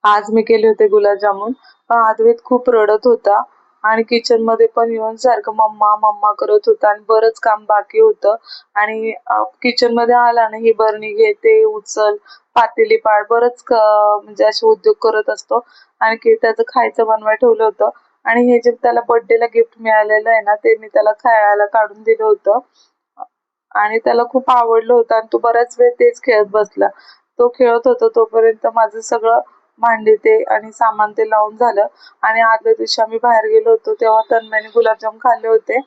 आज मी केले होते गुलाबजामुन. पण अद्वैत खूप रडत होता आणि किचन मध्ये पण येऊन सारखं मम्मा मम्मा करत होता आणि बरंच काम बाकी होतं. आणि किचन मध्ये आला ना, ही बरणी घे, ते उचल, पातेली पाड, म्हणजे असे उद्योग करत असतो. आणि त्याचं खायचं बनवाय ठेवलं होतं. आणि हे जे त्याला बर्थडेला गिफ्ट मिळालेलं आहे ना, ते मी त्याला खेळायला काढून दिलं होतं. आणि त्याला खूप आवडलं होतं आणि तो बराच वेळ तेच खेळत बसला. तो खेळत होता तोपर्यंत माझं सगळं भांडी ते आणि सामान ते लावून झालं. आणि आदल्या दिवशी आम्ही बाहेर गेलो होतो तेव्हा तन्मयने गुलाबजाम खाल्ले होते.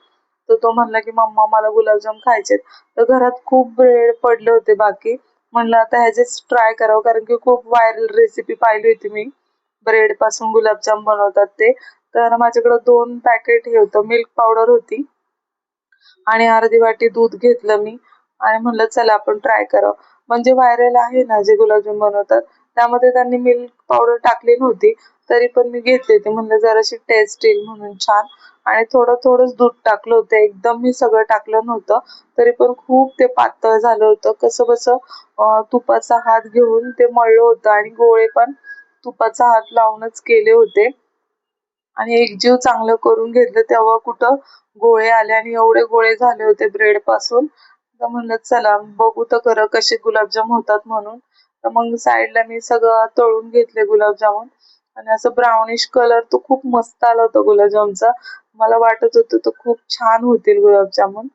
तर तो म्हणला की मम्मा मला गुलाबजाम खायचे. तर घरात खूप ब्रेड पडले होते बाकी. म्हणलं आता ह्याचेच ट्राय करावं, कारण की खूप व्हायरल रेसिपी पाहिली होती मी, ब्रेड पासून गुलाबजाम बनवतात ते. तर माझ्याकडे 2 पॅकेट हे होतं, मिल्क पावडर होती आणि अर्धी वाटी दूध घेतलं मी. आणि म्हणलं चला आपण ट्राय करावं. म्हणजे व्हायरल आहे ना जे गुलाबजाम बनवतात, त्यामध्ये त्यांनी मिल्क पावडर टाकली नव्हती, तरी पण मी घेतले ते. म्हणलं जराशी टेस्ट येईल म्हणून छान. आणि थोडं थोडंच दूध टाकलं होतं, एकदम मी सगळं टाकलं नव्हतं. तरी पण खूप ते पातळ झालं होतं. कसं बसं तुपाचा हात घेऊन ते मळलं होतं आणि गोळे पण तुपाचा हात लावूनच केले होते. आणि एकजीव चांगलं करून घेतलं तेव्हा कुठं गोळे आले आणि एवढे गोळे झाले होते ब्रेड पासून. तर म्हणलं चला बघू तर खरं कसे गुलाबजाम होतात म्हणून. तर मग साईडला मी सगळं तळून घेतले गुलाबजामुन. आणि असं ब्राउनिश कलर तो खूप मस्त आला होता गुलाबजामचा. मला वाटत होतं तो खूप छान होतील गुलाबजामुन.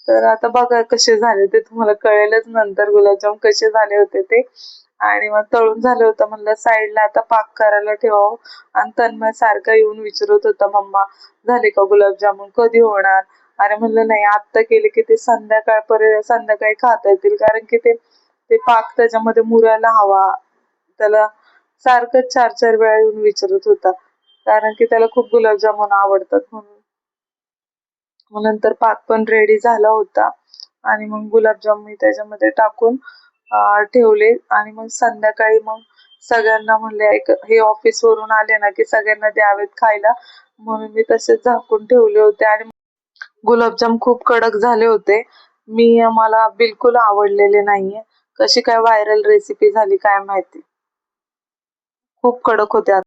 तर आता बघा कसे झाले ते, तुम्हाला कळेलच नंतर गुलाबजाम कसे झाले होते ते. आणि मग तळून झालं होतं, म्हणलं साईडला आता पाक करायला ठेवावं. आणि तन्मय सारखा येऊन विचारत होता मम्मा झाले का गुलाबजामुन, कधी होणार. अरे म्हणलं नाही, आत्ता केले की ते संध्याकाळी खाता येतील, कारण की ते ते पाक त्याच्यामध्ये मुरायला हवा. त्याला सारखं 4-4 वेळा येऊन विचारत होता, कारण की त्याला खूप गुलाबजामुन आवडतात म्हणून. मग नंतर पाक पण रेडी झाला होता. आणि मग गुलाबजाम मी त्याच्यामध्ये टाकून ठेवले. आणि मग संध्याकाळी मग सगळ्यांना म्हणले, हे ऑफिस वरून आले ना की सगळ्यांना द्यावेत खायला, म्हणून मी तसेच झाकून ठेवले होते. आणि गुलाबजाम खूप कडक झाले होते. मला बिलकुल आवडलेले नाहीये. कशी काय व्हायरल रेसिपी झाली काय माहिती. खूप कडक होते.